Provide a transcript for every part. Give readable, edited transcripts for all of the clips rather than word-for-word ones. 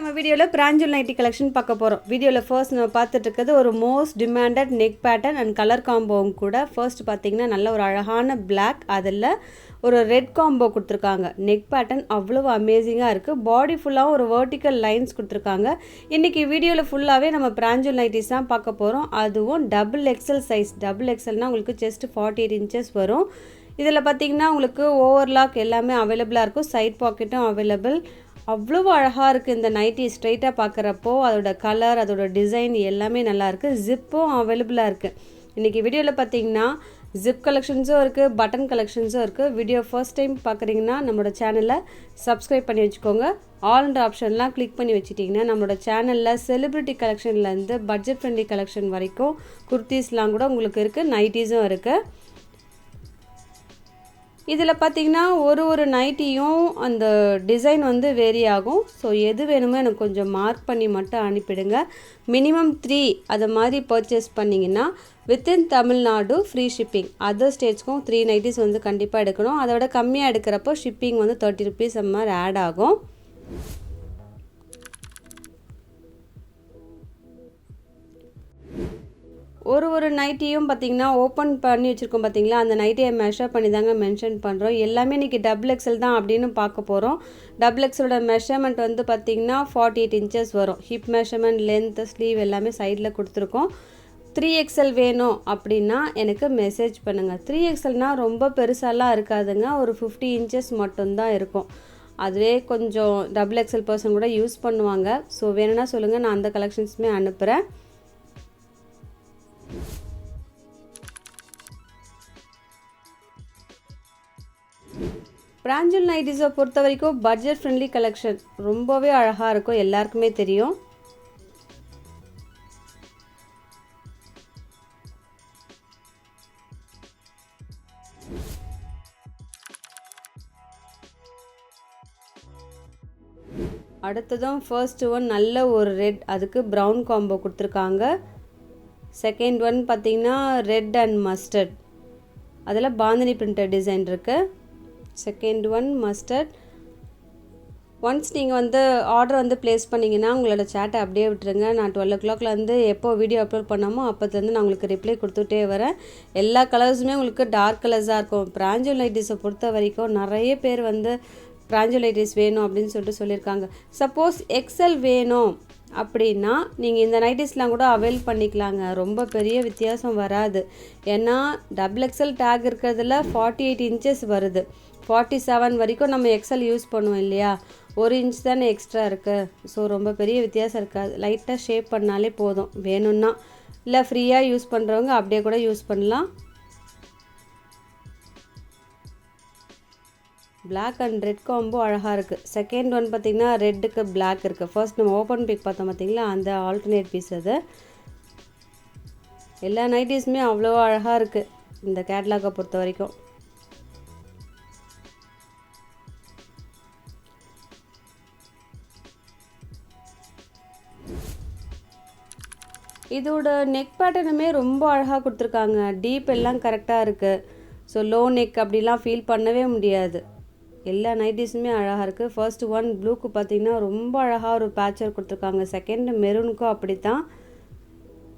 நம்ம வீடியோவில் பிராஞ்சல் nightie collection பார்க்க போகிறோம். வீடியோவில் ஃபர்ஸ்ட் நம்ம பார்த்துட்டு இருக்கிறது ஒரு most demanded neck pattern and colour காம்போவும் கூட. ஃபர்ஸ்ட் பார்த்தீங்கன்னா நல்ல ஒரு அழகான பிளாக், அதில் ஒரு ரெட் காம்போ கொடுத்துருக்காங்க. நெக் பேட்டர்ன் அவ்வளோ அமேசிங்காக இருக்குது. பாடி ஃபுல்லாகவும் ஒரு வெர்டிக்கல் லைன்ஸ் கொடுத்துருக்காங்க. இன்றைக்கி வீடியோவில் ஃபுல்லாகவே நம்ம பிராஞ்சல் நைட்டிஸ் தான் பார்க்க போகிறோம். அதுவும் டபுள் எக்ஸல் சைஸ். டபுள் எக்ஸல்னால் உங்களுக்கு செஸ்ட் 48 inches வரும். இதில் பார்த்தீங்கன்னா உங்களுக்கு ஓவர்லாக் எல்லாமே அவைலபிளாக இருக்கும். சைட் பாக்கெட்டும் அவைலபிள். அவ்வளோ அழகாக இருக்குது இந்த நைட்டி. ஸ்ட்ரைட்டாக பார்க்குறப்போ அதோட கலர், அதோட டிசைன் எல்லாமே நல்லாயிருக்கு. ஜிப்பும் அவைலபிளாக இருக்குது. இன்றைக்கி வீடியோவில் பார்த்தீங்கன்னா ஜிப் கலெக்ஷன்ஸும் இருக்குது, பட்டன் கலெக்ஷன்ஸும் இருக்குது. வீடியோ ஃபர்ஸ்ட் டைம் பார்க்குறீங்கன்னா நம்மளோட சேனலை சப்ஸ்கிரைப் பண்ணி வச்சுக்கோங்க. ஆல்ன்ற ஆப்ஷன்லாம் கிளிக் பண்ணி வச்சுட்டிங்கன்னா நம்மளோட சேனலில் செலிப்ரிட்டி கலெக்ஷன்லேருந்து பட்ஜெட் ஃப்ரெண்ட்லி கலெக்ஷன் வரைக்கும் குர்த்திஸ்லாம் கூட உங்களுக்கு இருக்குது, நைட்டிஸும் இருக்குது. இதில் பார்த்தீங்கன்னா ஒரு நைட்டியும் அந்த டிசைன் வந்து வேரி ஆகும். ஸோ எது வேணுமோ எனக்கு கொஞ்சம் மார்க் பண்ணி மட்டும் அனுப்பிடுங்க. மினிமம் 3 அதை மாதிரி பர்ச்சேஸ் பண்ணிங்கன்னா within Tamil Nadu free shipping. Other ஸ்டேட்ஸ்க்கும் 3 நைட்டிஸ் வந்து கண்டிப்பாக எடுக்கணும். அதை விட கம்மியாக எடுக்கிறப்போ ஷிப்பிங் வந்து 30 rupees அந்த மாதிரி ஆட் ஆகும். ஒரு நைட்டியும் பார்த்தீங்கன்னா ஓப்பன் பண்ணி வச்சுருக்கோம் பார்த்தீங்களா, அந்த நைட்டியை மெஷர் பண்ணி தாங்க மென்ஷன் பண்ணுறோம். எல்லாமே இன்றைக்கி டபுள் எக்ஸல் தான் அப்படின்னு பார்க்க போகிறோம். டபுள் எக்ஸலோட மெஷர்மெண்ட் வந்து பார்த்திங்கன்னா 48 inches வரும். ஹிப் மெஷர்மெண்ட், லென்த், ஸ்லீவ் எல்லாமே சைடில் கொடுத்துருக்கோம். 3XL வேணும் அப்படின்னா எனக்கு மெசேஜ் பண்ணுங்கள். 3XLனால் ரொம்ப பெருசாலாம் இருக்காதுங்க, ஒரு 50 inches மட்டும்தான் இருக்கும். அதுவே கொஞ்சம் டபுள் எக்ஸல் பர்சன் கூட யூஸ் பண்ணுவாங்க. ஸோ வேணும்னா சொல்லுங்கள், நான் அந்த கலெக்ஷன்ஸுமே அனுப்புகிறேன். பிராஞ்சல் நைட்டிஸை பொறுத்த வரைக்கும் பட்ஜெட் ஃப்ரெண்ட்லி கலெக்ஷன் ரொம்பவே அழகாக இருக்கும், எல்லாருக்குமே தெரியும். அடுத்ததும் ஃபர்ஸ்ட் ஒன் நல்ல ஒரு ரெட், அதுக்கு ப்ரௌன் காம்போ கொடுத்துருக்காங்க. செகண்ட் ஒன் பார்த்திங்கன்னா ரெட் அண்ட் மஸ்டர்ட், அதில் பாந்தினி பிரிண்டட் டிசைன் இருக்குது. Second one mustard. ஒன்ஸ் நீங்கள் வந்து ஆர்டர் வந்து ப்ளேஸ் பண்ணிங்கன்னா உங்களோட சேட்டை அப்படியே விட்டுருங்க. நான் 12 o'clockலேருந்து எப்போ வீடியோ அப்லோட் பண்ணாமோ அப்போத்துலேருந்து நான் உங்களுக்கு ரிப்ளை கொடுத்துட்டே வரேன். எல்லா கலர்ஸுமே உங்களுக்கு டார்க் கலர்ஸாக இருக்கும். பிராஞ்சல் நைட்டிஸை பொறுத்த வரைக்கும் நிறைய பேர் வந்து பிராஞ்சல் நைட்டிஸ் வேணும் அப்படின்னு சொல்லிட்டு சொல்லியிருக்காங்க. சப்போஸ் எக்ஸல் வேணும் அப்படின்னா நீங்கள் இந்த நைட்டிஸ்லாம் கூட அவைல் பண்ணிக்கலாங்க. ரொம்ப பெரிய வித்தியாசம் வராது. ஏன்னா டபுள் எக்ஸல் டேக் இருக்கிறதுல 48 inches வருது. 47 வரைக்கும் நம்ம எக்ஸல் யூஸ் பண்ணுவோம் இல்லையா, 1 inch தானே எக்ஸ்ட்ரா இருக்குது. ஸோ ரொம்ப பெரிய வித்தியாசம் இருக்காது. லைட்டாக ஷேப் பண்ணாலே போதும். வேணும்னா இல்லை ஃப்ரீயாக யூஸ் பண்ணுறவங்க அப்படியே கூட யூஸ் பண்ணலாம். பிளாக் அண்ட் ரெட் காம்போ அழகாக இருக்குது. செகண்ட் ஒன் பார்த்திங்கன்னா ரெட்டுக்கு பிளாக் இருக்குது. ஃபர்ஸ்ட் நம்ம ஓப்பன் பிக் பார்த்தோம் பார்த்திங்களா, அந்த ஆல்டர்னேட் பீஸ் அது. எல்லா நைட்டிஸுமே அவ்வளோ அழகாக இருக்குது இந்த கேட்லாகை பொறுத்த வரைக்கும். இதோட நெக் பேட்டர்னுமே ரொம்ப அழகாக கொடுத்துருக்காங்க. டீப் எல்லாம் கரெக்டாக இருக்குது. ஸோ லோ நெக் அப்படிலாம் ஃபீல் பண்ணவே முடியாது. எல்லா நைட்டிஸுமே அழகாக இருக்குது. ஃபர்ஸ்ட் ஒன் ப்ளூக்கு பார்த்திங்கன்னா ரொம்ப அழகாக ஒரு பேட்சர் கொடுத்துருக்காங்க. செகண்ட் மெரூனுக்கும் அப்படி தான்.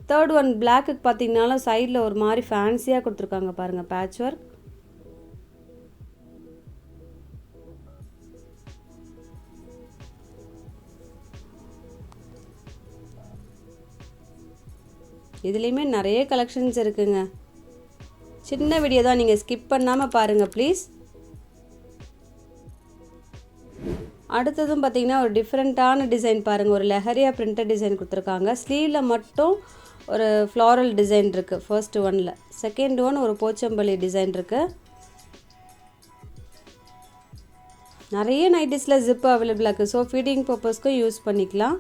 தேர்ட் ஒன் பிளாக்குக்கு பார்த்திங்கனாலும் சைடில் ஒரு மாதிரி ஃபேன்சியாக கொடுத்துருக்காங்க பாருங்கள், பேட்ச் ஒர்க். இதுலேயுமே நிறைய கலெக்ஷன்ஸ் இருக்குங்க. சின்ன வீடியோ தான், நீங்கள் ஸ்கிப் பண்ணாமல் பாருங்கள் ப்ளீஸ். அடுத்ததும் பார்த்திங்கன்னா ஒரு டிஃப்ரெண்ட்டான டிசைன் பாருங்கள். ஒரு லெஹரியா பிரிண்டட் டிசைன் கொடுத்துருக்காங்க. ஸ்லீவில் மட்டும் ஒரு ஃப்ளாரல் டிசைன் இருக்குது ஃபர்ஸ்ட் ஒனில். செகண்ட் ஒன் ஒரு போச்சம்பள்ளி டிசைன் இருக்குது. நிறைய நைட்டிஸில் ஜிப்பு அவைலபிளாக இருக்குது. ஸோ ஃபீடிங் பர்பஸ்க்கும் யூஸ் பண்ணிக்கலாம்.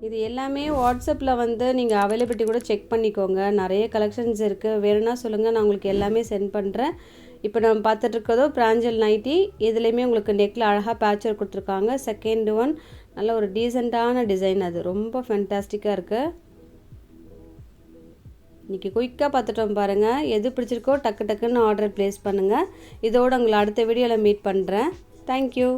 இது எல்லாமே வாட்ஸ்அப்பில் வந்து நீங்கள் அவைலபிலிட்டி கூட செக் பண்ணிக்கோங்க. நிறைய கலெக்ஷன்ஸ் இருக்குது. வேணும்னா சொல்லுங்கள், நான் உங்களுக்கு எல்லாமே சென்ட் பண்ணுறேன். இப்போ நம்ம பார்த்துட்ருக்கதோ பிராஞ்சல் நைட்டி. இதுலேயுமே உங்களுக்கு நெக்கில் அழகாக பேட்சர் கொடுத்துருக்காங்க. செகண்ட் ஒன் நல்ல ஒரு டீசெண்டான டிசைன், அது ரொம்ப ஃபேண்டாஸ்டிக்காக இருக்குது. இன்றைக்கி குயிக்காக பார்த்துட்டோம் பாருங்கள். எது பிடிச்சிருக்கோ டக்கு டக்குன்னு ஆர்டர் ப்ளேஸ் பண்ணுங்கள். இதோடு உங்களை அடுத்த வீடியோவில் மீட் பண்ணுறேன். தேங்க்யூ.